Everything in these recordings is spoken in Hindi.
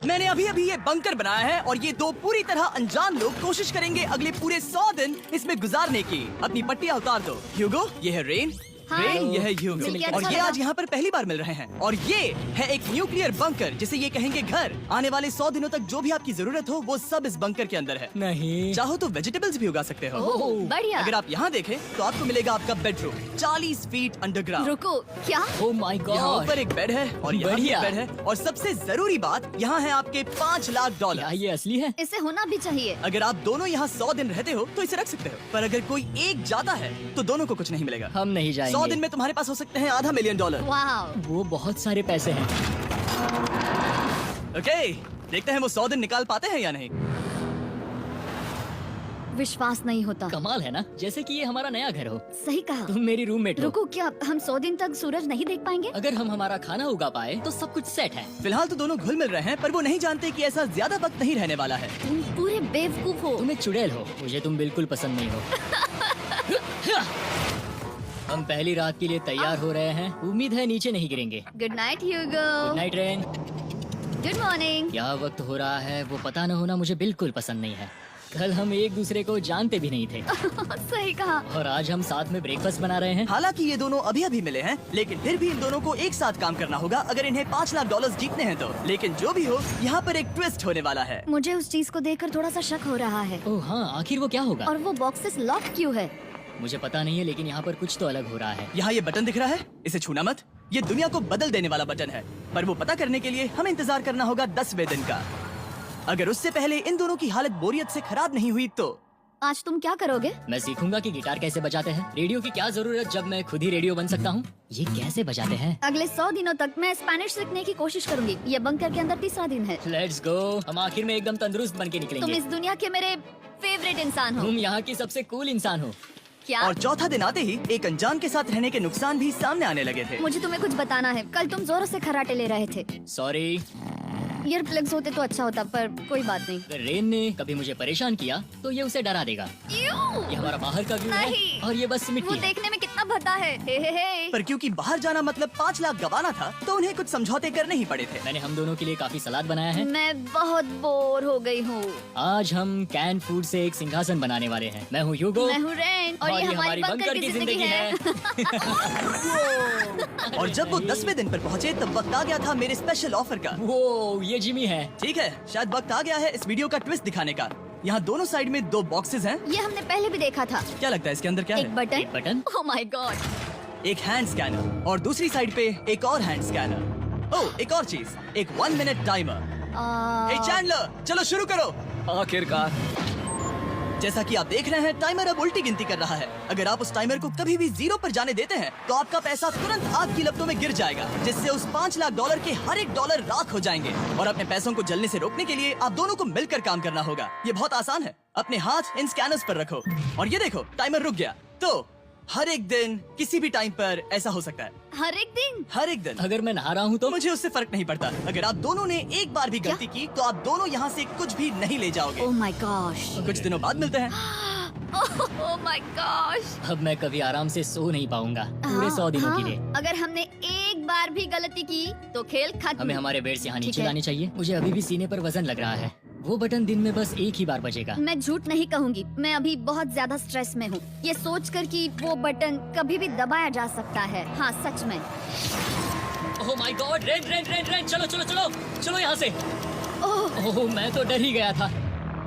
मैंने अभी अभी ये बंकर बनाया है और ये दो पूरी तरह अनजान लोग कोशिश करेंगे अगले पूरे 100 दिन इसमें गुजारने की। अपनी पट्टियाँ उतार दो। ह्यूगो, ये है रेन। रेन, ये है ह्यूगो और ये आज यहाँ पर पहली बार मिल रहे हैं। और ये है एक न्यूक्लियर बंकर जिसे ये कहेंगे घर। आने वाले 100 दिनों तक जो भी आपकी जरूरत हो वो सब इस बंकर के अंदर है। नहीं, चाहो तो वेजिटेबल्स भी उगा सकते हो। बढ़िया। अगर आप यहाँ देखें तो आपको मिलेगा आपका बेडरूम 40 फीट अंडरग्राउंड। रुको, क्या? ओह माय यहाँ गॉड, ऊपर एक बेड है और यहाँ भी एक बेड है और सबसे जरूरी बात यहाँ है आपके $5 लाख। क्या ये असली है? इसे होना भी चाहिए। अगर आप दोनों यहाँ 100 दिन रहते हो तो इसे रख सकते हो, पर अगर कोई एक जाता है तो दोनों को कुछ नहीं मिलेगा। हम नहीं जाएंगे। 100 दिन में तुम्हारे पास हो सकते हैं $500 मिलियन। वाह, वो बहुत सारे पैसे हैं। ओके, देखते हैं वो 100 दिन निकाल पाते हैं या नहीं। विश्वास नहीं होता। कमाल है ना, जैसे कि ये हमारा नया घर हो। सही कहा। तुम मेरी रूममेट हो। रुको, क्या हम 100 दिन तक सूरज नहीं देख पाएंगे? अगर हम हमारा खाना उगा पाए तो सब कुछ सेट है। फिलहाल तो दोनों घुल मिल रहे हैं, पर वो नहीं जानते कि ऐसा ज्यादा वक्त नहीं रहने वाला है। तुम पूरे बेवकूफ हो। तुम एक चुड़ैल हो, मुझे तुम बिल्कुल पसंद नहीं हो। हम पहली रात के लिए तैयार हो रहे हैं। उम्मीद है नीचे नहीं गिरेंगे। Good night Hugo. Good night Rain. Good morning. क्या वक्त हो रहा है वो पता न होना मुझे बिल्कुल पसंद नहीं है। कल हम एक दूसरे को जानते भी नहीं थे सही कहा। और आज हम साथ में ब्रेकफास्ट बना रहे हैं। हालांकि ये दोनों अभी अभी मिले हैं, लेकिन फिर भी इन दोनों को एक साथ काम करना होगा अगर इन्हें $5 लाख जीतने हैं तो। लेकिन जो भी हो, यहाँ पर एक ट्विस्ट होने वाला है। मुझे उस चीज को देखकर थोड़ा सा शक हो रहा है। ओह हाँ, आखिर वो क्या होगा? और वो बॉक्सेस लॉक क्यों है? मुझे पता नहीं है, लेकिन यहाँ पर कुछ तो अलग हो रहा है। यहाँ ये बटन दिख रहा है, इसे छूना मत। ये दुनिया को बदल देने वाला बटन है, पर वो पता करने के लिए हमें इंतजार करना होगा 10वें दिन का। अगर उससे पहले इन दोनों की हालत बोरियत से खराब नहीं हुई तो आज तुम क्या करोगे? मैं सीखूंगा कि गिटार कैसे बजाते हैं। रेडियो की क्या जरूरत जब मैं खुद ही रेडियो बन सकता हूँ। ये कैसे बजाते हैं? अगले 100 दिनों तक मैं स्पेनिश सीखने की कोशिश करूंगी। ये बंकर के अंदर तीसरा दिन है। Let's go. हम आखिर में एकदम तंदुरुस्त बन के तुम निकलेंगे। इस दुनिया के मेरे फेवरेट इंसान हो। तुम यहाँ की सबसे कूल इंसान हो। क्या? और चौथा दिन आते ही एक अनजान के साथ रहने के नुकसान भी सामने आने लगे थे। मुझे तुम्हें कुछ बताना है। कल तुम जोरों से खर्राटे ले रहे थे। सॉरी। ईयर प्लग्स होते तो अच्छा होता, पर कोई बात नहीं। अगर रेन ने कभी मुझे परेशान किया तो ये उसे डरा देगा। ये हमारा बाहर का व्यू है नहीं। और ये बस वो मिट्टी है। देखने में कितना भद्दा है। हे। पर क्योंकि बाहर जाना मतलब 5 लाख गंवाना था, तो उन्हें कुछ समझौते करने ही पड़े थे। मैंने हम दोनों के लिए काफी सलाद बनाया है। मैं बहुत बोर हो गई हूँ। आज हम कैन फूड से एक सिंहासन बनाने वाले हैं। मैं हूँ ह्यूगो मैं हूँ रेन और ये हमारी बंकर की जिंदगी है। और जब वो 10वें दिन पर पहुँचे तब वक्त आ गया था मेरे स्पेशल ऑफर का। वो ये जिमी है। ठीक है, शायद वक्त आ गया है इस वीडियो का ट्विस्ट दिखाने का। यहाँ दोनों साइड में 2 बॉक्सेस हैं। ये हमने पहले भी देखा था। क्या लगता है इसके अंदर क्या एक है? Button. Button. Oh my God. एक हैंड स्कैनर और दूसरी साइड पे एक और हैंड स्कैनर। ओह, एक और चीज, एक 1 मिनट टाइमर। हे चैंडलर, चलो शुरू करो। आखिरकार। जैसा कि आप देख रहे हैं, टाइमर अब उल्टी गिनती कर रहा है। अगर आप उस टाइमर को कभी भी 0 पर जाने देते हैं तो आपका पैसा तुरंत आग की लपटों में गिर जाएगा, जिससे उस $5 लाख के हर एक डॉलर राख हो जाएंगे। और अपने पैसों को जलने से रोकने के लिए आप दोनों को मिलकर काम करना होगा। ये बहुत आसान है। अपने हाथ इन स्कैनर्स पर रखो और ये देखो, टाइमर रुक गया। तो हर एक दिन किसी भी टाइम पर ऐसा हो सकता है। हर एक दिन? हर एक दिन। अगर मैं नहा रहा हूँ तो मुझे उससे फर्क नहीं पड़ता। अगर आप दोनों ने एक बार भी गलती की तो आप दोनों यहाँ से कुछ भी नहीं ले जाओगे। Oh my gosh. कुछ दिनों बाद मिलते हैं। Oh my gosh. अब मैं कभी आराम से सो नहीं पाऊंगा पूरे 100 दिनों के लिए। अगर हमने एक बार भी गलती की तो खेल खत्म। हमें हमारे बेड से यहाँ ठीक नीचे है। लानी चाहिए। मुझे अभी भी सीने पर वजन लग रहा है। वो बटन दिन में बस एक ही बार बजेगा। मैं झूठ नहीं कहूँगी, मैं अभी बहुत ज्यादा स्ट्रेस में हूँ, ये सोचकर कि वो बटन कभी भी दबाया जा सकता है। हाँ सच में। ओह my God, rain rain rain rain, चलो चलो चलो चलो यहाँ से। ओह मैं तो डर ही गया था।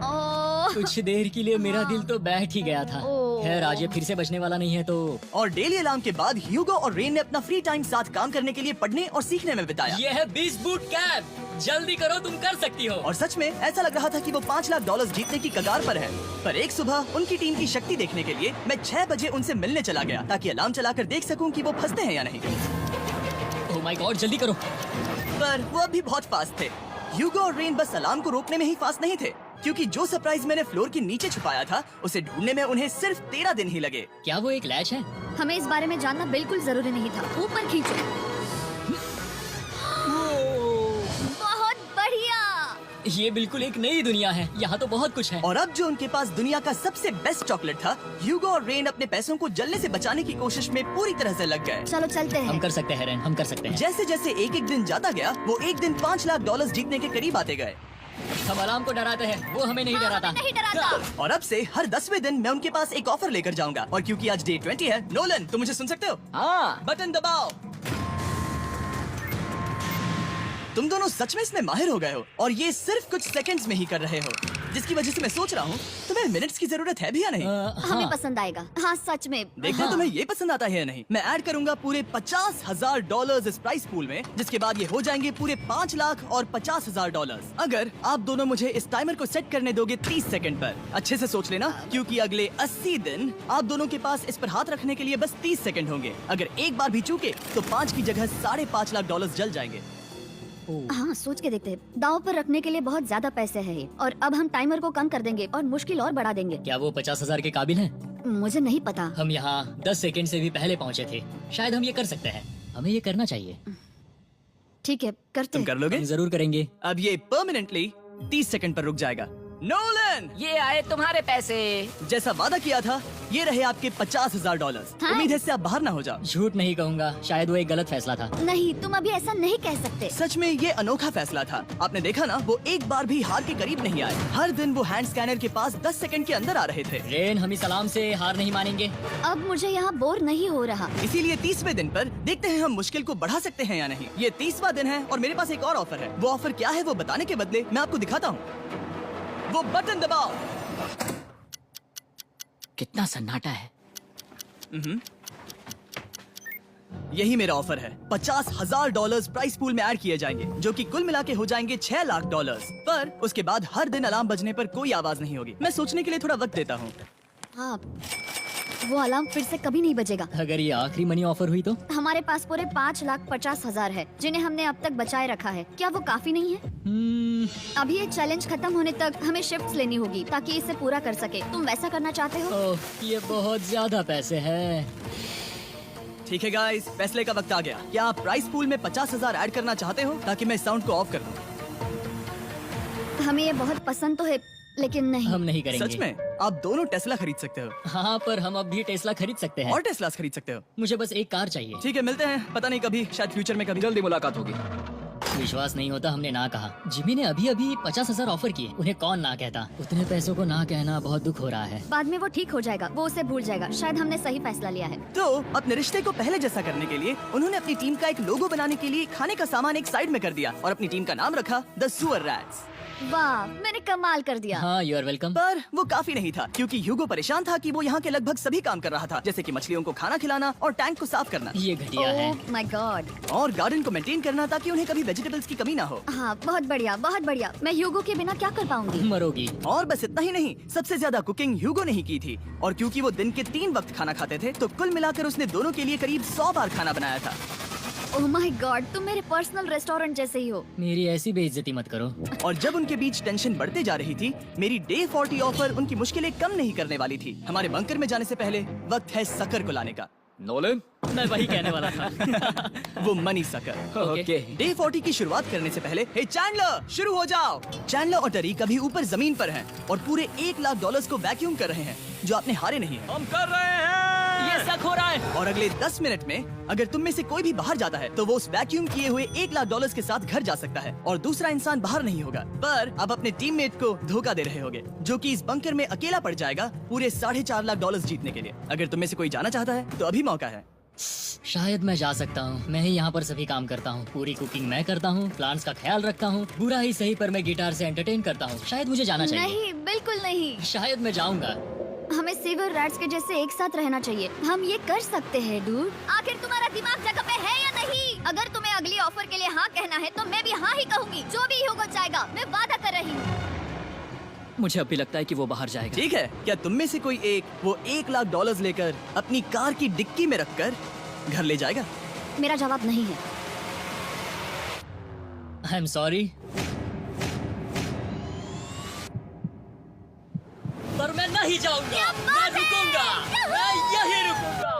ओह कुछ देर के लिए मेरा दिल तो बैठ ही गया था। ओह। खैर आज ये फिर से बचने वाला नहीं है तो। और डेली अलार्म के बाद ह्यूगो और रेन ने अपना फ्री टाइम साथ काम करने के लिए पढ़ने और सीखने में बिताया। ये है 20 बूट कैप। जल्दी करो, तुम कर सकती हो। और सच में ऐसा लग रहा था कि वो $5 लाख जीतने की कगार पर है। पर एक सुबह उनकी टीम की शक्ति देखने के लिए मैं 6 बजे उनसे मिलने चला गया, ताकि अलार्म चलाकर देख सकूं कि वो फंसते हैं या नहीं। ओह माय गॉड, जल्दी करो। पर वो अभी बहुत फास्ट थे। ह्यूगो और रेन बस अलार्म को रोकने में ही फास्ट नहीं थे, क्योंकि जो सरप्राइज मैंने फ्लोर के नीचे छुपाया था उसे ढूंढने में उन्हें सिर्फ 13 दिन ही लगे। क्या वो एक लैच है? हमें इस बारे में जानना बिल्कुल जरूरी नहीं था। ऊपर खींचो। बहुत बढ़िया। ये बिल्कुल एक नई दुनिया है, यहाँ तो बहुत कुछ है। और अब जो उनके पास दुनिया का सबसे बेस्ट चॉकलेट था, ह्यूगो और रेन अपने पैसों को जलने से बचाने की कोशिश में पूरी तरह से लग गए। चलो चलते हम हैं। कर सकते हैं रेन, हम कर सकते हैं। जैसे जैसे एक एक दिन जाता गया, वो एक दिन $5 लाख जीतने के करीब आते गए। हम अलार्म को डराते हैं, वो हमें नहीं हाँ, डराता। हमें नहीं डराता। और अब से हर 10वें दिन मैं उनके पास एक ऑफर लेकर जाऊंगा। और क्योंकि आज डे 20 है, नोलन तुम मुझे सुन सकते हो? हाँ, बटन दबाओ। तुम दोनों सच में इसमें माहिर हो गए हो और ये सिर्फ कुछ सेकंड्स में ही कर रहे हो, जिसकी वजह से मैं सोच रहा हूँ तुम्हें मिनट्स की जरूरत है भी या नहीं। हमें पसंद आएगा। हाँ सच में। देखते हैं तुम्हें ये पसंद आता है या नहीं। मैं ऐड करूंगा पूरे $50,000 इस प्राइस पूल में, जिसके बाद ये हो जाएंगे पूरे $5,50,000। अगर आप दोनों मुझे इस टाइमर को सेट करने दोगे 30 सेकंड पर। अच्छे से सोच लेना, क्योंकि अगले 80 दिन आप दोनों के पास इस पर हाथ रखने के लिए बस 30 सेकंड होंगे। अगर एक बार भी चूके तो 5 की जगह $5.5 लाख जल जाएंगे। हाँ सोच के देखते हैं। दाव पर रखने के लिए बहुत ज्यादा पैसे हैं ये। और अब हम टाइमर को कम कर देंगे और मुश्किल और बढ़ा देंगे। क्या वो 50,000 के काबिल हैं? मुझे नहीं पता। हम यहाँ 10 सेकंड से भी पहले पहुँचे थे। शायद हम ये कर सकते हैं, हमें ये करना चाहिए। ठीक है करते तुम हैं। कर लोगे? हम जरूर करेंगे। अब ये परमानेंटली 30 सेकंड पर रुक जाएगा। नोलन, ये आए तुम्हारे पैसे। जैसा वादा किया था, ये रहे आपके $50,000। हाँ। उम्मीद है इससे आप बाहर ना हो जाओ। झूठ नहीं कहूँगा, शायद वो एक गलत फैसला था। नहीं तुम अभी ऐसा नहीं कह सकते। सच में ये अनोखा फैसला था। आपने देखा ना, वो एक बार भी हार के करीब नहीं आए। हर दिन वो हैंड स्कैनर के पास 10 सेकंड के अंदर आ रहे थे। रेन, हम इस अलार्म से हार नहीं मानेंगे। अब मुझे यहाँ बोर नहीं हो रहा। इसीलिए 30वें दिन पर देखते हैं हम मुश्किल को बढ़ा सकते हैं या नहीं। ये 30वां दिन है और मेरे पास एक और ऑफर है। वो ऑफर क्या है वो बताने के बदले मैं आपको दिखाता हूँ। वो बटन दबाओ। कितना सन्नाटा है। यही मेरा ऑफर है। $50,000 प्राइस पूल में ऐड किए जाएंगे, जो कि कुल मिला के हो जाएंगे $6 लाख। पर उसके बाद हर दिन अलार्म बजने पर कोई आवाज नहीं होगी। मैं सोचने के लिए थोड़ा वक्त देता हूँ। हाँ वो अलार्म फिर से कभी नहीं बजेगा। अगर ये आखिरी मनी ऑफर हुई तो? हमारे पास पूरे 5,50,000 है, जिन्हें हमने अब तक बचाए रखा है। क्या वो काफी नहीं है? अभी ये चैलेंज खत्म होने तक हमें शिफ्ट्स लेनी होगी ताकि इसे पूरा कर सके। तुम वैसा करना चाहते हो? ओह, ये बहुत ज्यादा पैसे हैं। ठीक है गाइस, फैसले का वक्त आ गया। क्या आप प्राइस पूल में 50,000 ऐड करना चाहते हो ताकि मैं साउंड को ऑफ कर दूं? हमें ये बहुत पसंद तो है, लेकिन नहीं। हम नहीं करेंगे। सच में? आप दोनों टेस्ला खरीद सकते हो हाँ, पर हम अब भी टेस्ला खरीद सकते हैं। और टेस्लास खरीद सकते हो। मुझे बस एक कार चाहिए। ठीक है, मिलते हैं। पता नहीं कभी, शायद फ्यूचर में कभी। जल्दी मुलाकात होगी। विश्वास नहीं होता हमने ना कहा। जिमी ने अभी अभी 50,000 ऑफर किए। उन्हें कौन ना कहता। उतने पैसों को ना कहना बहुत दुख हो रहा है। बाद में वो ठीक हो जाएगा, वो उसे भूल जाएगा। शायद हमने सही फैसला लिया है। तो अपने रिश्ते को पहले जैसा करने के लिए उन्होंने अपनी टीम का एक लोगो बनाने के लिए खाने का सामान एक साइड में कर दिया और अपनी टीम का नाम रखा द सुअर रैट्स। वाह मैंने कमाल कर दिया। हाँ, यू आर वेलकम। पर वो काफी नहीं था, क्योंकि ह्यूगो परेशान था कि वो यहाँ के लगभग सभी काम कर रहा था, जैसे कि मछलियों को खाना खिलाना और टैंक को साफ करना ये घटिया है। ओह माय गॉड। और गार्डन को मेंटेन करना ताकि उन्हें कभी वेजिटेबल्स की कमी ना हो। हाँ बहुत बढ़िया बहुत बढ़िया। मैं ह्यूगो के बिना क्या कर पाऊंगी? मरोगी। और बस इतना ही नहीं, सबसे ज्यादा कुकिंग ह्यूगो ने ही की थी। और क्योंकि वो दिन के 3 वक्त खाना खाते थे, तो कुल मिलाकर उसने दोनों के लिए करीब 100 बार खाना बनाया था। ओह माय गॉड, तुम मेरे पर्सनल रेस्टोरेंट जैसे ही हो। मेरी ऐसी बेइज्जती मत करो। और जब उनके बीच टेंशन बढ़ते जा रही थी, मेरी डे 40 ऑफर उनकी मुश्किलें कम नहीं करने वाली थी। हमारे बंकर में जाने से पहले वक्त है सकर को लाने का। नोलन। मैं वही कहने वाला था। वो मनी सकर। ओके। डे 40 की शुरुआत करने से पहले, हे चैंडलर, शुरू हो जाओ। चैंडलर और टरी कभी ऊपर जमीन पर हैं और पूरे $1 लाख को वैक्यूम कर रहे हैं, जो आपने हारे नहीं है। हम कर रहे हैं। ये शक हो रहा है। और अगले 10 मिनट में अगर तुम में से कोई भी बाहर जाता है, तो वो उस वैक्यूम किए हुए $1 लाख के साथ घर जा सकता है और दूसरा इंसान बाहर नहीं होगा। पर अब अपने टीममेट को धोखा दे रहे होगे, जो कि इस बंकर में अकेला पड़ जाएगा पूरे $4.5 लाख जीतने के लिए। अगर तुम में से कोई जाना चाहता है तो अभी मौका है। शायद मैं जा सकता हूँ। मैं ही यहाँ पर सभी काम करता हूँ। पूरी कुकिंग मैं करता हूँ, प्लांट्स का ख्याल रखता हूँ। बुरा ही सही, पर मैं गिटार से एंटरटेन करता हूँ। शायद मुझे जाना चाहिए। नहीं बिल्कुल नहीं। शायद मैं जाऊँगा। हमें सीवर रैट्स के जैसे एक साथ रहना चाहिए। हम ये कर सकते हैं डूड। आखिर तुम्हारा दिमाग जगह पे है या नहीं? अगर तुम्हें अगली ऑफर के लिए हाँ कहना है तो मैं भी हाँ ही कहूँगी। जो भी होगा जाएगा, मैं वादा कर रही हूँ। मुझे अभी लगता है कि वो बाहर जाएगा। ठीक है, क्या तुम में से कोई एक वो $1 लाख लेकर अपनी कार की डिक्की में रखकर घर ले जाएगा? मेरा जवाब नहीं है। आई एम सॉरी, पर मैं नहीं जाऊंगा। मैं रुकूंगा। मैं यही रुकूंगा।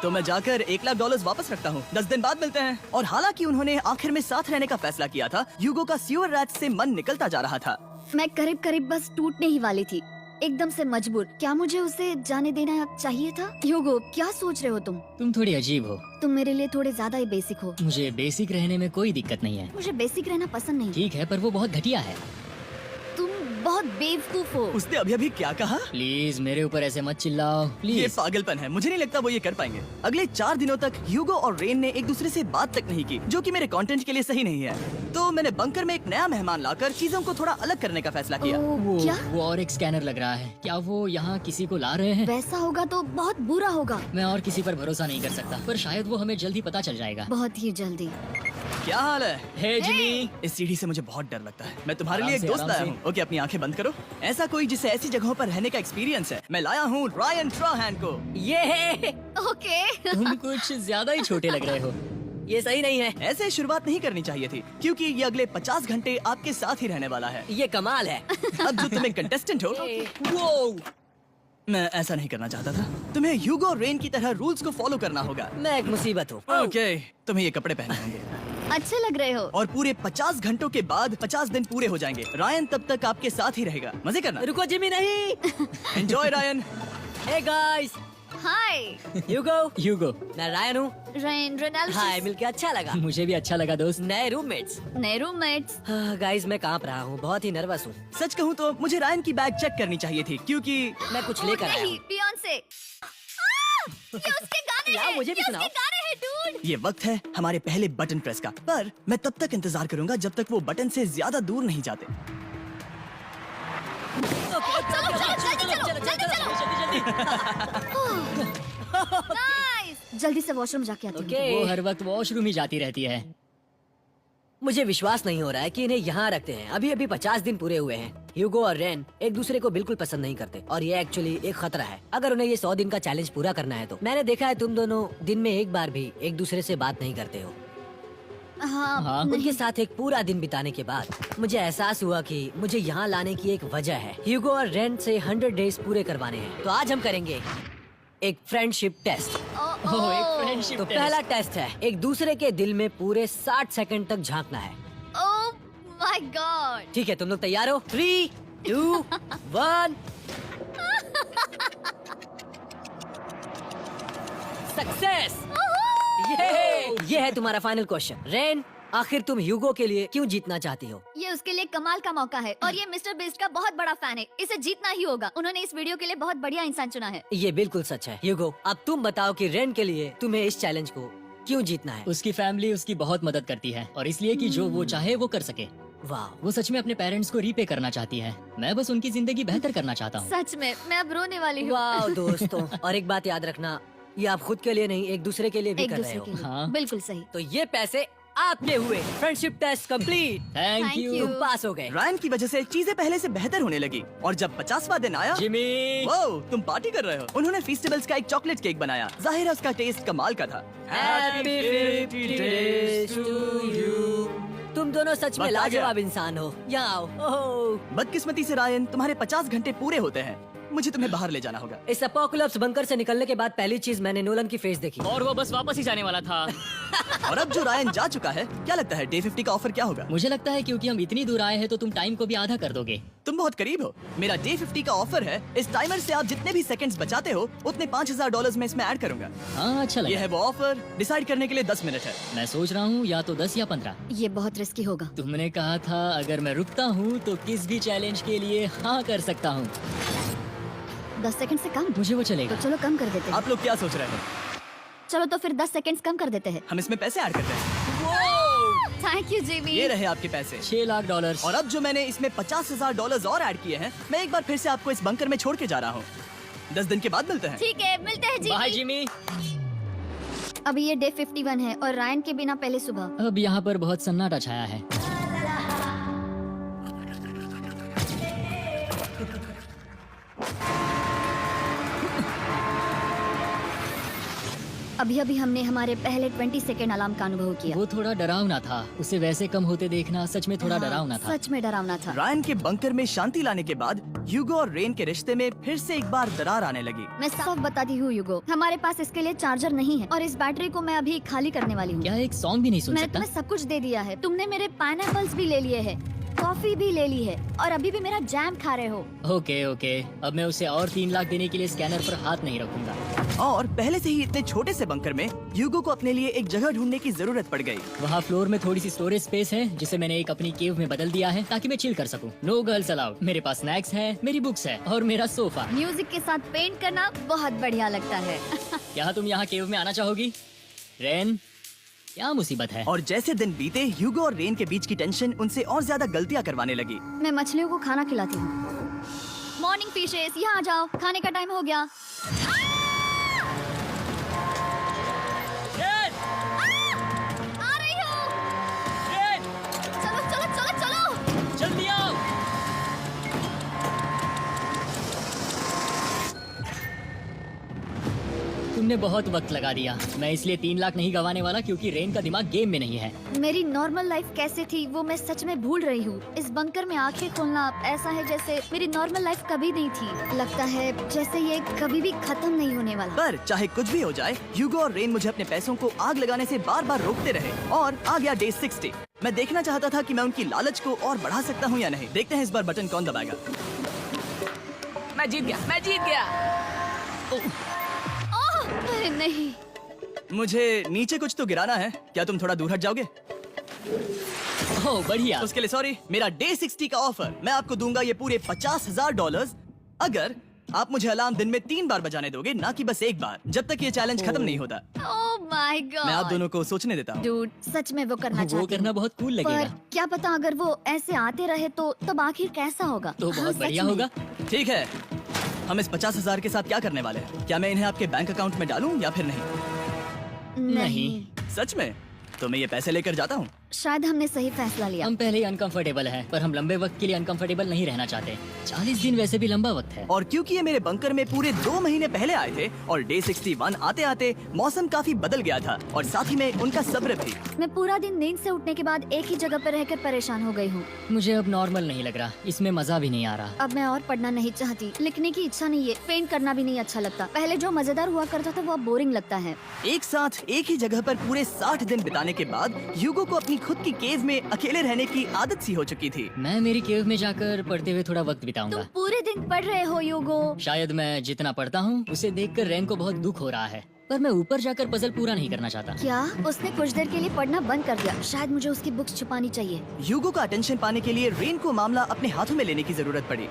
तो मैं जाकर $1,00,000 वापस रखता हूँ। 10 दिन बाद मिलते हैं। और हालांकि उन्होंने आखिर में साथ रहने का फैसला किया था, ह्यूगो का सीवर रैट्स से मन निकलता जा रहा था। मैं करीब करीब बस टूटने ही वाली थी, एकदम से मजबूर। क्या मुझे उसे जाने देना चाहिए था? ह्यूगो, क्या सोच रहे हो तुम? तुम थोड़ी अजीब हो। तुम मेरे लिए थोड़े ज्यादा ही बेसिक हो। मुझे बेसिक रहने में कोई दिक्कत नहीं है। मुझे बेसिक रहना पसंद नहीं। ठीक है, पर वो बहुत घटिया है। तुम बहुत बेवकूफ हो। उसने अभी अभी क्या कहा? प्लीज मेरे ऊपर ऐसे मत चिल्लाओ, ये प्लीज। पागलपन है। मुझे नहीं लगता वो ये कर पाएंगे। अगले 4 दिनों तक ह्यूगो और रेन ने एक दूसरे से बात तक नहीं की, जो कि मेरे कंटेंट के लिए सही नहीं है। तो मैंने बंकर में एक नया मेहमान लाकर चीजों को थोड़ा अलग करने का फैसला किया। ओ, क्या? वो और एक स्कैनर लग रहा है। क्या वो यहाँ किसी को ला रहे हैं? वैसा होगा तो बहुत बुरा होगा। मैं और किसी पर भरोसा नहीं कर सकता, पर शायद वो हमें जल्दी पता चल जाएगा। बहुत ही जल्दी। क्या हाल है? हे जिमी। इस सीढ़ी से मुझे बहुत डर लगता है। मैं तुम्हारे आराम लिए एक से, दोस्त आराम लाया से। हूँ। ओके, अपनी आंखें बंद करो। ऐसा कोई जिसे ऐसी जगहों पर रहने का एक्सपीरियंस है। मैं लाया हूँ रायन ट्राहैन को। ये ओके। तुम कुछ ज्यादा ही छोटे लग रहे हो। ये सही नहीं है। ऐसे शुरुआत नहीं करनी चाहिए थी, क्योंकि ये अगले 50 घंटे आपके साथ ही रहने वाला है। ये कमाल है। अब जो तुम एक कंटेस्टेंट हो, वो मैं ऐसा नहीं करना चाहता था। तुम्हें ह्यूगो और रेन की तरह रूल्स को फॉलो करना होगा। मैं एक मुसीबत हूँ। ओके, तुम्हें ये कपड़े पहने होंगे अच्छे लग रहे हो। और पूरे 50 घंटों के बाद 50 दिन पूरे हो जाएंगे। रायन तब तक आपके साथ ही रहेगा। मजे करना। रुको जिमी, नहीं। Enjoy Ryan. हे गाइस, हाय ह्यूगो, मैं रायन हूँ। Rain Reynold. हाय, मिलके अच्छा लगा। मुझे भी अच्छा लगा दोस्त। नए रूममेट्स। नए रूममेट्स। गाइस, मैं कांप रहा हूँ, बहुत ही नर्वस हूँ। सच कहूँ तो मुझे रायन की बैग चेक करनी चाहिए थी, क्योंकि मैं कुछ लेकर आया नहीं, हूँ। बियॉन्से। ये उसके गाने यार, हैं। मुझे भी ये सुनाओ। उसके गाने हैं, डूड। ये वक्त है हमारे पहले बटन प्रेस का। पर मैं तब तक इंतजार करूंगा जब तक वो बटन से ज्यादा दूर नहीं जाते। नाइस। जल्दी से वॉशरूम जाके आती हूँ। ओके। वो हर वक्त वॉशरूम ही जाती रहती है। मुझे विश्वास नहीं हो रहा है कि इन्हें यहाँ रखते हैं। अभी अभी 50 दिन पूरे हुए हैं। ह्यूगो और रेन एक दूसरे को बिल्कुल पसंद नहीं करते और ये एक्चुअली एक खतरा है। अगर उन्हें ये 100 दिन का चैलेंज पूरा करना है तो। मैंने देखा है तुम दोनों दिन में एक बार भी एक दूसरे से बात नहीं करते हो। हाँ, हाँ। नहीं। उनके साथ एक पूरा दिन बिताने के बाद मुझे एहसास हुआ कि मुझे यहाँ लाने की एक वजह है। ह्यूगो और रेन से 100 डेज पूरे करवाने हैं। तो आज हम करेंगे एक फ्रेंडशिप टेस्ट। ओह, एक फ्रेंडशिप तो पहला टेस्ट है, एक दूसरे के दिल में पूरे 60 सेकंड तक झांकना है। ओह माय गॉड। ठीक है, तुम लोग तैयार हो? 3, 2, 1। सक्सेस! ये है तुम्हारा फाइनल क्वेश्चन। रेन, आखिर तुम ह्यूगो के लिए क्यों जीतना चाहती हो? ये उसके लिए कमाल का मौका है और ये मिस्टर बीस्ट का बहुत बड़ा फैन है। इसे जीतना ही होगा। उन्होंने इस वीडियो के लिए बहुत बढ़िया इंसान चुना है। ये बिल्कुल सच है। ह्यूगो, अब तुम बताओ कि रेन के लिए तुम्हें इस चैलेंज को क्यों जीतना है? उसकी फैमिली उसकी बहुत मदद करती है और इसलिए कि जो वो चाहे वो कर सके। वाह, वो सच में अपने पेरेंट्स को रीपे करना चाहती है। मैं बस उनकी जिंदगी बेहतर करना चाहता हूँ। सच में मैं अब रोने वाली हूँ। वाह दोस्तों। और एक बात याद रखना, ये आप खुद के लिए नहीं, एक दूसरे के लिए भी एक कर रहे दूसरे हो। के लिए। हाँ। बिल्कुल सही। तो ये पैसे आपके हुए। Friendship test complete. Thank Thank you you। तुम पास हो गए। रायन की वजह से चीजें पहले से बेहतर होने लगी और जब 50वां दिन आया, जिमी। वो तुम पार्टी कर रहे हो। उन्होंने फेस्टिवल्स का एक चॉकलेट केक बनाया। जाहिर है उसका टेस्ट कमाल का था। Happy 50 days to you। तुम दोनों सच में वक्त आ गया। लाजवाब इंसान हो। यहाँ आओ। ओह, बदकिस्मती से रायन, तुम्हारे 50 घंटे पूरे होते हैं। मुझे तुम्हें बाहर ले जाना होगा। इस अपोकलिप्स बंकर से निकलने के बाद पहली चीज मैंने नोलन की फेस देखी। और वो बस वापस ही जाने वाला था। और अब जो रायन जा चुका है, क्या लगता है डे 50 का ऑफर क्या होगा? मुझे लगता है क्योंकि हम इतनी दूर आए हैं तो तुम टाइम को भी आधा कर दोगे। तुम बहुत करीब हो। मेरा डे 50 का ऑफर है। इस टाइमर से आप जितने भी सेकंड्स बचाते हो उतने $5000 में इसमें ऐड करूंगा। हाँ, अच्छा ये लगा। है वो ऑफर। डिसाइड करने के लिए 10 मिनट है। मैं सोच रहा हूँ या तो 10 या 15। ये बहुत रिस्की होगा। तुमने कहा था अगर मैं रुकता हूँ तो किस भी चैलेंज के लिए हाँ कर सकता हूँ। 10 सेकंड से कम? मुझे वो तो चलेगा। चलो कम कर देते हैं। आप लोग क्या सोच रहे हो? चलो तो फिर 10 सेकंड्स कम कर देते हैं। हम इसमें पैसे ऐड करते हैं। Thank you Jimmy. ये रहे आपके पैसे। $6 लाख। और अब जो मैंने इसमें $50,000 और ऐड किए हैं, मैं एक बार फिर से आपको इस बंकर में छोड़ के जा रहा हूँ। 10 दिन के बाद मिलते हैं। ठीक है, मिलते हैं बाय जिमी। जिमी। अभी ये डे 51 है और रायन के बिना पहले सुबह। अब यहाँ पर बहुत सन्नाटा छाया है। अभी अभी हमने हमारे पहले 20 सेकेंड अलार्म का अनुभव किया। वो थोड़ा डरावना था। उसे वैसे कम होते देखना सच में थोड़ा डरावना था। सच में डरावना था। रायन के बंकर में शांति लाने के बाद ह्यूगो और रेन के रिश्ते में फिर से एक बार दरार आने लगी। मैं साफ बताती हूँ यूगो, हमारे पास इसके लिए चार्जर नहीं है और इस बैटरी को मैं अभी खाली करने वाली हूँ। क्या एक सॉन्ग भी नहीं सुन मैंने सकता? तुम्हें सब कुछ दे दिया है। तुमने मेरे पाइनएप्पल्स भी ले लिए हैं, कॉफी भी ले ली है और अभी भी मेरा जैम खा रहे हो। ओके ओके, अब मैं उसे और 3 लाख देने के लिए स्कैनर पर हाथ नहीं रखूंगा। और पहले से ही इतने छोटे से बंकर में ह्यूगो को अपने लिए एक जगह ढूंढने की जरूरत पड़ गई। वहाँ फ्लोर में थोड़ी सी स्टोरेज स्पेस है जिसे मैंने एक अपनी केव में बदल दिया है ताकि मैं चिल कर सकूं। No girls allowed. मेरे पास स्नैक्स है, मेरी बुक्स है और मेरा सोफा। म्यूजिक के साथ पेंट करना बहुत बढ़िया लगता है। क्या तुम यहाँ केव में आना चाहोगी? रेन, क्या मुसीबत है? और जैसे दिन बीते ह्यूगो और रेन के बीच की टेंशन उनसे और ज्यादा गलतियां करवाने लगी। मैं मछलियों को खाना खिलाती हूँ। मॉर्निंग फिशेस, यहाँ आ जाओ, खाने का टाइम हो गया। आ रही हूँ। चलो चलो चलो चलो। जल्दी आओ। तुमने बहुत वक्त लगा दिया। मैं इसलिए 3 लाख नहीं गंवाने वाला क्योंकि रेन का दिमाग गेम में नहीं है। मेरी नॉर्मल लाइफ कैसे थी वो मैं सच में भूल रही हूँ। इस बंकर में आंखें खोलना ऐसा है जैसे मेरी नॉर्मल लाइफ कभी नहीं थी। लगता है जैसे ये कभी भी खत्म नहीं होने वाला। पर चाहे कुछ भी हो जाए, ह्यूगो और रेन मुझे अपने पैसों को आग लगाने से बार बार रोकते रहे। और आ गया डे 60। मैं देखना चाहता था कि मैं उनकी लालच को और बढ़ा सकता हूँ या नहीं। देखते हैं इस बार बटन कौन दबाएगा। मैं जीत गया। अरे नहीं, मुझे नीचे कुछ तो गिराना है। क्या तुम थोड़ा दूर हट जाओगे? ओह बढ़िया। उसके लिए सॉरी। मेरा डे 60 का ऑफर, मैं आपको दूंगा ये पूरे $50,000 अगर आप मुझे अलार्म दिन में 3 बार बजाने दोगे, ना कि बस 1 बार, जब तक ये चैलेंज खत्म नहीं होता। ओह माय गॉड। मैं आप दोनों को सोचने देता हूँ। डूड, सच में वो करना वो चाहती करना हूँ। बहुत कूल पर लगेगा। क्या पता अगर वो ऐसे आते रहे तो तब आखिर कैसा होगा। तो हाँ, बहुत सच बढ़िया में। होगा। ठीक है, हम इस 50,000 के साथ क्या करने वाले हैं? क्या मैं इन्हें आपके बैंक अकाउंट में डालूं या फिर नहीं? नहीं। सच में? तो मैं ये पैसे लेकर जाता हूँ। शायद हमने सही फैसला लिया। हम पहले ही अनकंफर्टेबल हैं, पर हम लंबे वक्त के लिए अनकंफर्टेबल नहीं रहना चाहते। 40 दिन वैसे भी लंबा वक्त है। और क्योंकि ये मेरे बंकर में पूरे 2 महीने पहले आए थे और डे 61 आते आते मौसम काफी बदल गया था और साथ ही में उनका सब्र भी। मैं पूरा दिन नींद से उठने के बाद एक ही जगह पर रहकर परेशान हो गई हूँ। मुझे अब नॉर्मल नहीं लग रहा, इसमें मजा भी नहीं आ रहा। अब मैं और पढ़ना नहीं चाहती, लिखने की इच्छा नहीं है, पेंट करना भी नहीं अच्छा लगता। पहले जो मजेदार हुआ करता था वो अब बोरिंग लगता है। एक साथ एक ही जगह पर पूरे 60 दिन बिताने के बाद ह्यूगो को अपनी खुद की केव में अकेले रहने की आदत सी हो चुकी थी। मैं मेरी केव में जाकर पढ़ते हुए थोड़ा वक्त तुम बिताऊंगा। पूरे दिन पढ़ रहे हो यूगो। शायद मैं जितना पढ़ता हूँ उसे देखकर रैन को बहुत दुख हो रहा है, पर मैं ऊपर जाकर पजल पूरा नहीं करना चाहता। क्या उसने कुछ देर के लिए पढ़ना बंद कर दिया? शायद मुझे उसकी बुक्स छुपानी चाहिए। ह्यूगो का अटेंशन पाने के लिए रेन को मामला अपने हाथों में लेने की जरूरत पड़ी।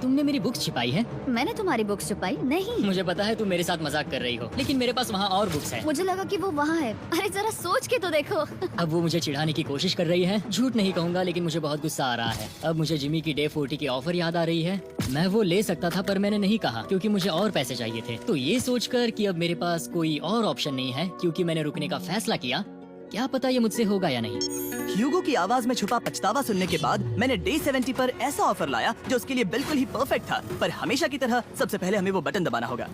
तुमने मेरी बुक्स छिपाई है? मैंने तुम्हारी बुक्स छुपाई नहीं। मुझे पता है तुम मेरे साथ मजाक कर रही हो, लेकिन मेरे पास वहाँ और बुक्स हैं। मुझे लगा कि वो वहाँ है। अरे जरा सोच के तो देखो। अब वो मुझे चिढ़ाने की कोशिश कर रही है। झूठ नहीं कहूंगा, लेकिन मुझे बहुत गुस्सा आ रहा है। अब मुझे जिमी की डे 40 की ऑफर याद आ रही है। मैं वो ले सकता था पर मैंने नहीं कहा क्योंकि मुझे और पैसे चाहिए थे। तो ये सोचकर कि अब मेरे पास कोई और ऑप्शन नहीं है क्योंकि मैंने रुकने का फैसला किया, क्या पता ये मुझसे होगा या नहीं। ह्यूगो की आवाज में छुपा पछतावा सुनने के बाद मैंने डे 70 पर ऐसा ऑफर लाया जो उसके लिए बिल्कुल ही परफेक्ट था। पर हमेशा की तरह सबसे पहले हमें वो बटन दबाना होगा।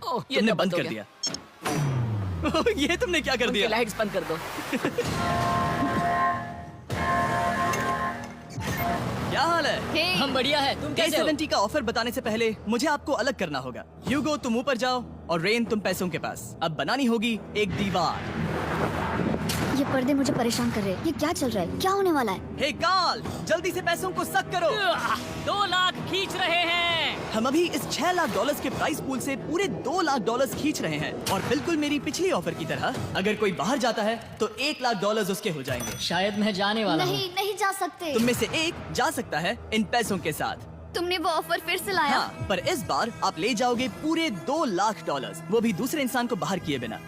तुमने बंद कर दिया। ये तुमने क्या कर दिया? लाइट्स बंद कर दो। क्या हाल है? हे, हम बढ़िया है, तुम डे कैसे हो? 70 का ऑफर बताने से पहले मुझे आपको अलग करना होगा। ह्यूगो तुम ऊपर जाओ और रेन तुम पैसों के पास। अब बनानी होगी एक दीवार। ये पर्दे मुझे परेशान कर रहे हैं। ये क्या चल रहा है? क्या होने वाला है? हे काल, जल्दी से पैसों को सक करो। 2 लाख खींच रहे हैं। हम अभी इस $6 लाख के प्राइस पूल से पूरे $2 लाख खींच रहे हैं और बिल्कुल मेरी पिछली ऑफर की तरह अगर कोई बाहर जाता है तो $1 लाख उसके हो जाएंगे। शायद मैं जाने वाला हूँ। नहीं, नहीं जा सकते। तुम में से एक जा सकता है इन पैसों के साथ। तुमने वो ऑफर फिर से लाया? हाँ, पर इस बार आप ले जाओगे पूरे $2 लाख, वो भी दूसरे इंसान को बाहर किए बिना।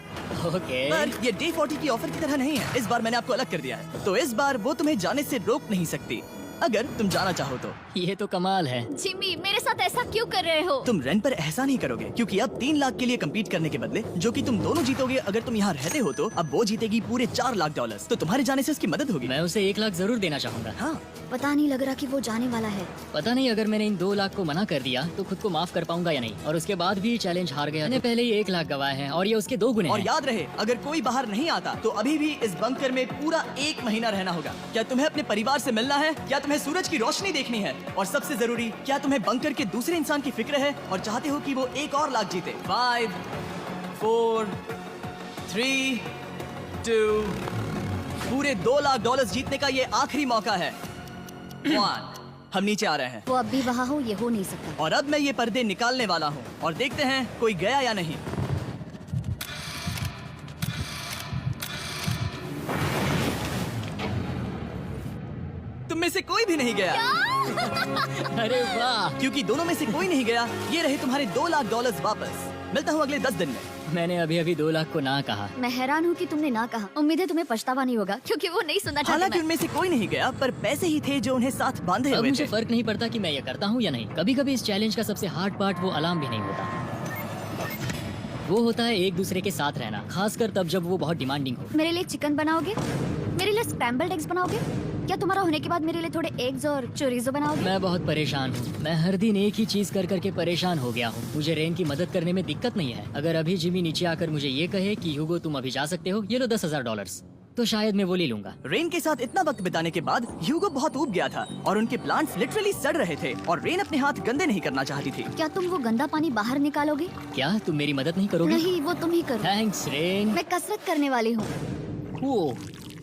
ओके। पर ये डे 40 की ऑफर की तरह नहीं है। इस बार मैंने आपको अलग कर दिया है, तो इस बार वो तुम्हें जाने से रोक नहीं सकती। अगर तुम जाना चाहो तो। ये तो कमाल है। जिमी मेरे साथ ऐसा क्यों कर रहे हो? तुम रेन पर एहसान नहीं करोगे क्योंकि अब 3 लाख के लिए कम्पीट करने के बदले जो कि तुम दोनों जीतोगे अगर तुम यहाँ रहते हो, तो अब वो जीतेगी पूरे 4 लाख डॉलर। तो तुम्हारे जाने से उसकी मदद होगी। मैं उसे 1 लाख जरूर देना चाहूंगा। हाँ, पता नहीं लग रहा कि वो जाने वाला है। पता नहीं अगर मैंने इन 2 लाख को मना कर दिया तो खुद को माफ कर पाऊंगा या नहीं। और उसके बाद भी चैलेंज हार गया। मैंने पहले ही 1 लाख गवाए हैं और ये उसके 2 गुने और हैं। याद रहे, अगर कोई बाहर नहीं आता तो अभी भी इस बंकर में पूरा 1 महीना रहना होगा। क्या तुम्हें अपने परिवार से मिलना है? क्या तुम्हें सूरज की रोशनी देखनी है? और सबसे जरूरी, क्या तुम्हें बंकर के दूसरे इंसान की फिक्र है और चाहते हो कि वो 1 और लाख जीते? 5, 4, 3, 2, पूरे 2 लाख डॉलर जीतने का ये आखिरी मौका है। 1, हम नीचे आ रहे हैं वो अब भी वहाँ हो, ये हो नहीं सकता। और अब मैं ये पर्दे निकालने वाला हूँ और देखते हैं कोई गया या नहीं। तुम में से कोई भी नहीं गया अरे वाह, क्योंकि दोनों में से कोई नहीं गया। ये रहे तुम्हारे 2 लाख डॉलर वापस। मिलता हूँ अगले 10 दिन में। मैंने अभी 2 लाख को ना कहा। मैं हैरान हूँ कि तुमने ना कहा। उम्मीद है तुम्हें पछतावा नहीं होगा क्योंकि वो नहीं सुनना चाहते। हालांकि मैं। उनमें से कोई नहीं गया, पर पैसे ही थे जो उन्हें साथ बांधे अब हुए मुझे थे। फर्क नहीं पड़ता कि मैं ये करता हूँ या नहीं। कभी कभी इस चैलेंज का सबसे हार्ड पार्ट वो अलार्म भी नहीं होता। वो होता है एक दूसरे के साथ रहना, खासकर तब जब वो बहुत डिमांडिंग हो। मेरे लिए चिकन बनाओगे? मेरे लिए स्क्रैम्बल्ड एग्स बनाओगे? क्या तुम्हारा होने के बाद मेरे लिए थोड़े एग्स और चोरिजो बनाओगे? मैं बहुत परेशान हूँ। मैं हर दिन एक ही चीज कर करके परेशान हो गया हूँ। मुझे रेन की मदद करने में दिक्कत नहीं है। अगर अभी जिमी नीचे आकर मुझे ये कहे कि ह्यूगो तुम अभी जा सकते हो, ये लो $10,000, तो शायद मैं वो ले लूंगा। रेन के साथ इतना वक्त बिताने के बाद ह्यूगो बहुत ऊब गया था और उनके प्लांट्स लिटरली सड़ रहे थे और रेन अपने हाथ गंदे नहीं करना चाहती थी। क्या तुम वो गंदा पानी बाहर निकालोगे? क्या तुम मेरी मदद नहीं करोगे? नहीं, वो तुम ही करो। Thanks rain. मैं कसरत करने वाली हूँ। वो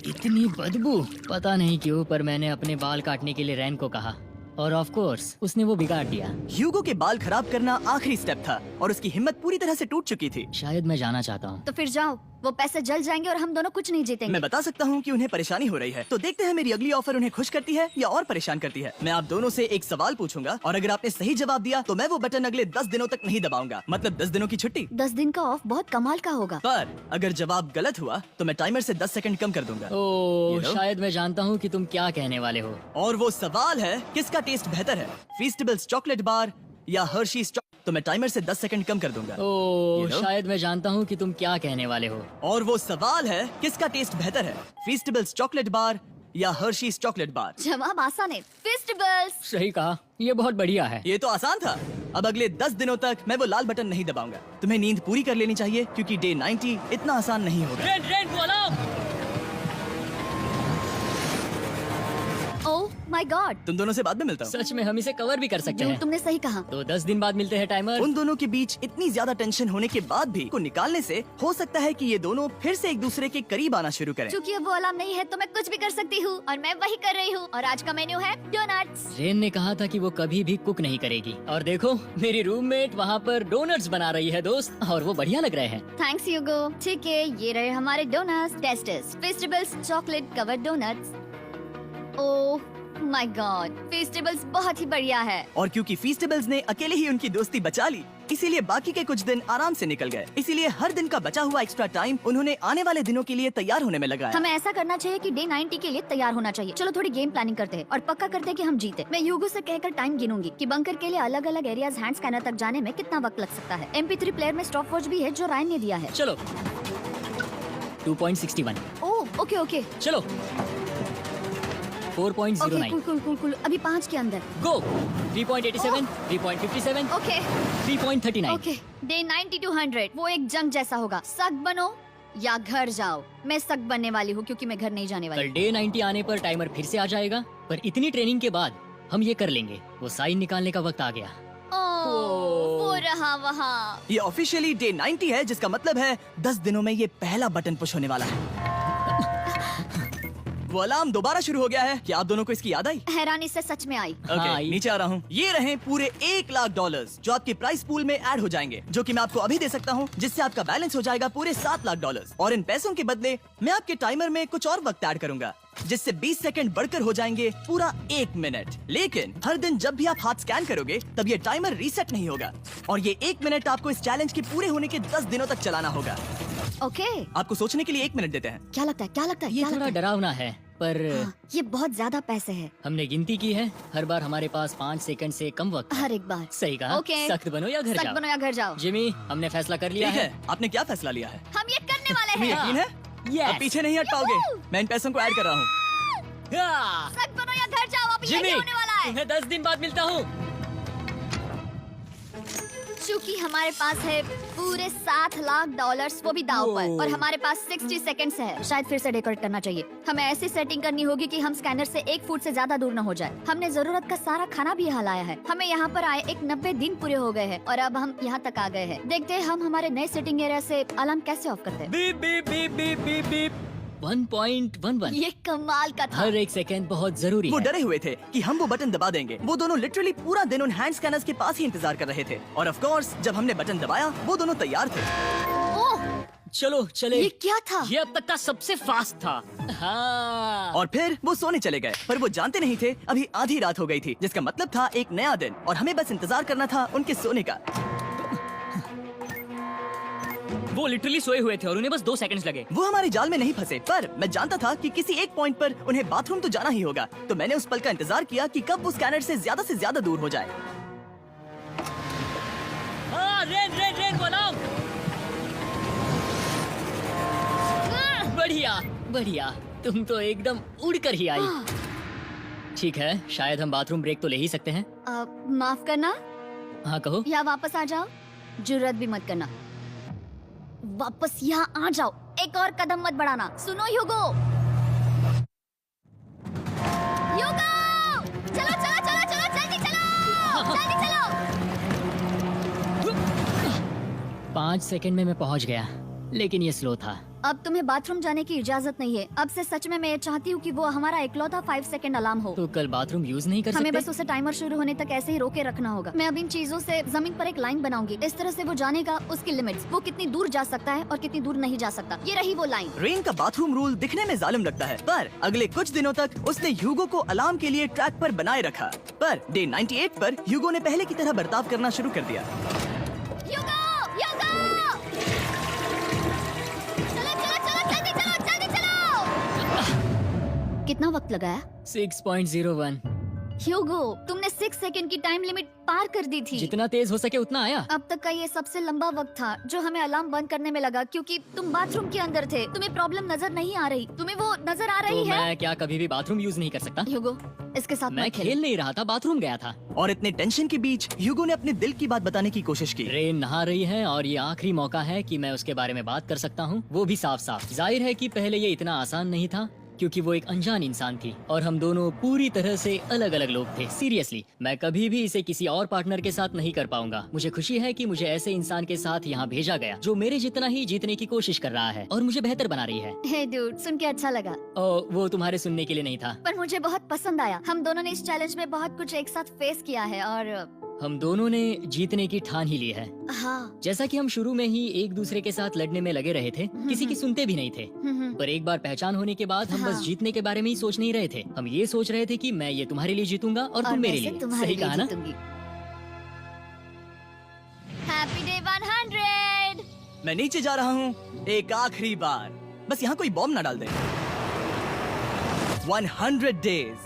इतनी बदबू, पता नहीं क्यों, पर मैंने अपने बाल काटने के लिए रैन को कहा और ऑफ कोर्स उसने वो बिगाड़ दिया। ह्यूगो के बाल खराब करना आखिरी स्टेप था और उसकी हिम्मत पूरी तरह से टूट चुकी थी। शायद मैं जाना चाहता हूँ। तो फिर जाओ, वो पैसे जल जाएंगे और हम दोनों कुछ नहीं जीतेंगे। मैं बता सकता हूँ कि उन्हें परेशानी हो रही है, तो देखते हैं मेरी अगली ऑफर उन्हें खुश करती है या और परेशान करती है। मैं आप दोनों से एक सवाल पूछूंगा और अगर आपने सही जवाब दिया तो मैं वो बटन अगले 10 दिनों तक नहीं दबाऊंगा, मतलब 10 दिनों की छुट्टी। 10 दिन का ऑफ बहुत कमाल का होगा। पर अगर जवाब गलत हुआ तो मैं टाइमर से 10 सेकंड कम कर दूंगा। ओह, You know? शायद मैं जानता हूँ कि तुम क्या कहने वाले हो। और वो सवाल है, किसका टेस्ट बेहतर है, फीस्टेबल्स चॉकलेट बार या हर्शीज? तो मैं टाइमर से 10 सेकंड कम कर दूंगा। ओह, You know? शायद मैं जानता हूँ कि तुम क्या कहने वाले हो। और वो सवाल है, किसका टेस्ट बेहतर है, फीस्टेबल्स चॉकलेट बार या हर्शीज चॉकलेट बार? जवाब आसान है, फेस्टिवल्स। सही कहा, ये बहुत बढ़िया है। ये तो आसान था। अब अगले 10 दिनों तक मैं वो लाल बटन नहीं दबाऊंगा। तुम्हें नींद पूरी कर लेनी चाहिए क्योंकि डे 90 इतना आसान नहीं होगा। ओह माय गॉड, तुम दोनों से बाद में मिलता हूँ। सच में हम इसे कवर भी कर सकते जो हैं। तुमने सही कहा। तो 10 दिन बाद मिलते हैं टाइमर। उन दोनों के बीच इतनी ज्यादा टेंशन होने के बाद भी को निकालने से हो सकता है कि ये दोनों फिर से एक दूसरे के करीब आना शुरू करें। क्योंकि अब वो अलार्म नहीं है तो मैं कुछ भी कर सकती हूँ और मैं वही कर रही हूँ। और आज का मेन्यू है डोनट्स। रेन ने कहा था कि वो कभी भी कुक नहीं करेगी और देखो मेरी रूममेट वहाँ पर डोनट्स बना रही है दोस्त, और वो बढ़िया लग रहे हैं। Thanks Hugo. ठीक है, ये रहे हमारे donuts. Tasters festivals chocolate covered donuts. Oh my god, festivals बहुत ही बढ़िया है। और क्योंकि फीस्टेबल्स ने अकेले ही उनकी दोस्ती बचा ली, इसीलिए बाकी के कुछ दिन आराम से निकल गए। इसीलिए हर दिन का बचा हुआ एक्स्ट्रा टाइम उन्होंने आने वाले दिनों के लिए तैयार होने में लगाया। हमें ऐसा करना चाहिए कि डे 90 के लिए तैयार होना चाहिए। चलो थोड़ी गेम प्लानिंग करते हैं और पक्का करते हैं कि हम जीते। मैं ह्यूगो से कहकर टाइम गिनूंगी कि बंकर के लिए अलग अलग एरियाज हैंड स्कैनर तक जाने में कितना वक्त लग सकता है। MP3 प्लेयर में स्टॉप वॉच भी है जो रायन ने दिया है। चलो 2.61। Oh okay okay 4.09। कूल। अभी 5 के अंदर। गो 3.87, 3.57, ओके 3.39। ओके। डे 90 to 100 वो एक जंग जैसा होगा। सग बनो या घर जाओ। मैं सग बनने वाली हूँ क्योंकि मैं घर नहीं जाने वाली। कल डे 90 आने पर टाइमर फिर से आ जाएगा, पर इतनी ट्रेनिंग के बाद हम ये कर लेंगे। वो साइन निकालने का वक्त आ गया। वो रहा वहाँ। ये ऑफिशियली डे 90 है, जिसका मतलब है 10 दिनों में ये पहला बटन पुश होने वाला है। वो अलार्म दोबारा शुरू हो गया है। क्या आप दोनों को इसकी याद आई? हैरानी से सच में आई। ओके, हाँ, नीचे आ रहा हूँ। ये रहे पूरे 1 लाख डॉलर जो आपके प्राइस पूल में ऐड हो जाएंगे, जो कि मैं आपको अभी दे सकता हूँ, जिससे आपका बैलेंस हो जाएगा पूरे 7 लाख डॉलर। और इन पैसों के बदले मैं आपके टाइमर में कुछ और वक्त ऐड करूंगा, जिससे 20 सेकंड बढ़कर हो जाएंगे पूरा 1 मिनट। लेकिन हर दिन जब भी आप हाथ स्कैन करोगे तब ये टाइमर रीसेट नहीं होगा और ये 1 मिनट आपको इस चैलेंज के पूरे होने के 10 दिनों तक चलाना होगा। ओके आपको सोचने के लिए 1 मिनट देते हैं। क्या लगता है ये थोड़ा डरावना है, पर ये बहुत ज्यादा पैसे हैं। हमने गिनती की है, हर बार हमारे पास 5 सेकंड से कम वक्त है। हर एक बार। सही कहा। ओके। सख्त बनो या घर सख्त जाओ। बनो या घर जाओ। जिमी, हमने फैसला कर लिया ठीक है। है, आपने क्या फैसला लिया है? हम ये करने वाले तुम्हें हैं। यकीन है? Yes. अब पीछे नहीं हट पाओगे। मैं इन पैसों को ऐड कर रहा हूँ। हाँ। सख्त बनो या घर जाओ, अब यही जिमी, होने वाला है। तुम्हें 10 दिन बाद मिलता हूँ। क्योंकि हमारे पास है पूरे $7 लाख, वो भी दाव पर, ओह। और हमारे पास 60 सेकंड्स है। शायद फिर से डेकोरेट करना चाहिए। हमें ऐसी सेटिंग करनी होगी कि हम स्कैनर से 1 फुट से ज्यादा दूर न हो जाए। हमने जरूरत का सारा खाना भी यहाँ लाया है। हमें यहाँ पर आए 90 दिन पूरे हो गए हैं और अब हम यहाँ तक आ गए हैं। देखते हैं हम हमारे नए सेटिंग एरिया से अलार्म कैसे ऑफ करते हैं। Beep beep beep beep beep beep. 1.11। ये कमाल का था। हर एक सेकंड बहुत जरूरी वो है। डरे हुए थे कि हम वो बटन दबा देंगे। वो दोनों लिटरली पूरा दिन उन हैंड स्कैनर्स के पास ही इंतजार कर रहे थे। और ऑफ कोर्स जब हमने बटन दबाया वो दोनों तैयार थे। ओह, चलो चले। ये क्या था? ये अब तक का सबसे फास्ट था। हाँ। और फिर वो सोने चले गए, पर वो जानते नहीं थे अभी आधी रात हो गई थी, जिसका मतलब था एक नया दिन, और हमें बस इंतजार करना था उनके सोने का। वो लिटरली सोए हुए थे और उन्हें बस 2 सेकंड्स लगे। वो हमारे जाल में नहीं फंसे, पर मैं जानता था कि किसी एक पॉइंट पर उन्हें बाथरूम तो जाना ही होगा। तो मैंने उस पल का इंतजार किया कि कब वो स्कैनर से ज्यादा दूर हो जाए। हाँ, रेन बनाओ। बढ़िया बढ़िया, तुम तो एकदम उड़ कर ही आई। ठीक है, शायद हम बाथरूम ब्रेक तो ले ही सकते हैं। माफ करना, हाँ कहो। या वापस आ जाओ। जुर्रत भी मत करना, वापस यहाँ आ जाओ। एक और कदम मत बढ़ाना। सुनो ह्यूगो, ह्यूगो, चलो चलो चलो चलो, जल्दी चलो, जल्दी चलो। 5 सेकंड में मैं पहुंच गया, लेकिन ये स्लो था। अब तुम्हें बाथरूम जाने की इजाजत नहीं है। अब से सच में मैं ये चाहती हूँ कि वो हमारा इकलौता 5 सेकंड अलार्म हो। तो कल बाथरूम यूज नहीं कर हमें सकते? बस उसे टाइमर शुरू होने तक ऐसे ही रोके रखना होगा। मैं अब इन चीजों से जमीन पर एक लाइन बनाऊंगी। इस तरह से वो जानेगा उसकी लिमिट्स, वो कितनी दूर जा सकता है और कितनी दूर नहीं जा सकता। ये रही वो लाइन। रेन का बाथरूम रूल दिखने में जालिम लगता है, पर अगले कुछ दिनों तक उसने ह्यूगो को अलार्म के लिए ट्रैक पर बनाए रखा। पर डे 98 पर ह्यूगो ने पहले की तरह बर्ताव करना शुरू कर दिया। ह्यूगो, ह्यूगो! चलो चलो चलो, जल्दी चलो, जल्दी चलो। कितना वक्त लगाया? 6.01। ह्यूगो, तुमने 6 सेकंड की टाइम लिमिट पार कर दी थी। जितना तेज हो सके उतना आया। अब तक का ये सबसे लंबा वक्त था जो हमें अलार्म बंद करने में लगा, क्योंकि तुम बाथरूम के अंदर थे। तुम्हें प्रॉब्लम नजर नहीं आ रही। तुम्हें वो नजर आ तो रही है? मैं क्या कभी भी बाथरूम यूज नहीं कर सकता? ह्यूगो, इसके साथ मैं मत खेलो। खेल नहीं रहा था, बाथरूम गया था। और इतने टेंशन के बीच ह्यूगो ने अपने दिल की बात बताने की कोशिश की। रेन नहा रही है और ये आखिरी मौका है कि मैं उसके बारे में बात कर सकता हूँ, वो भी साफ साफ। जाहिर है कि पहले ये इतना आसान नहीं था, क्योंकि वो एक अनजान इंसान थी और हम दोनों पूरी तरह से अलग अलग लोग थे। सीरियसली, मैं कभी भी इसे किसी और पार्टनर के साथ नहीं कर पाऊंगा। मुझे खुशी है कि मुझे ऐसे इंसान के साथ यहाँ भेजा गया जो मेरे जितना ही जीतने की कोशिश कर रहा है और मुझे बेहतर बना रही है। हे डूड, सुन के अच्छा लगा, और वो तुम्हारे सुनने के लिए नहीं था। पर मुझे बहुत पसंद आया। हम दोनों ने इस चैलेंज में बहुत कुछ एक साथ फेस किया है और हम दोनों ने जीतने की ठान ही ली है। हाँ। जैसा कि हम शुरू में ही एक दूसरे के साथ लड़ने में लगे रहे थे, किसी की सुनते भी नहीं थे। पर एक बार पहचान होने के बाद हम बस हाँ। जीतने के बारे में ही सोच नहीं रहे थे। हम ये सोच रहे थे कि मैं ये तुम्हारे लिए जीतूंगा और तुम मेरे लिए। सही कहा ना? Happy day 100। मैं नीचे जा रहा हूँ एक आखिरी बार, बस यहाँ कोई बॉम्ब ना डाल दे। 100 डेज,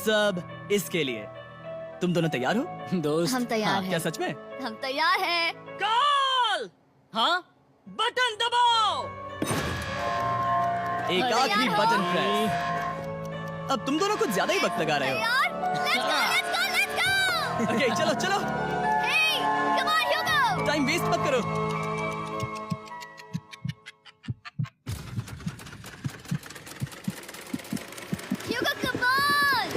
सब इसके लिए। तुम दोनों तैयार हो? दोस्त, हम तैयार हाँ, हैं। क्या सच में? हम तैयार हैं। कॉल! हाँ, बटन दबाओ। एक तैयार आखिरी हो? Button press. अब तुम दोनों कुछ ज्यादा ही वक्त लगा रहे हो। तैयार? Let's go, let's go, let's go! Okay, चलो चलो, Hey, come on, Hugo! Time waste मत करो। Hugo, come on!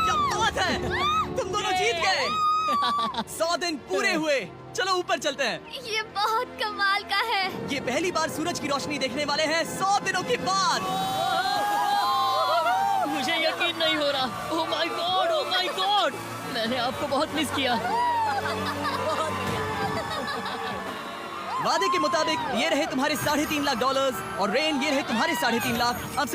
क्या बात है, तुम दोनों जीत गए। 100 दिन पूरे हुए। चलो ऊपर चलते हैं। ये बहुत कमाल का है। ये पहली बार सूरज की रोशनी देखने वाले हैं 100 दिनों के बाद। मुझे यकीन नहीं हो रहा। ओह my God, oh my God, मैंने आपको बहुत मिस किया। वादे के मुताबिक ये रहे तुम्हारे $3.5 लाख और रेन ये रहे तुम्हारे 3.5 लाख। अब से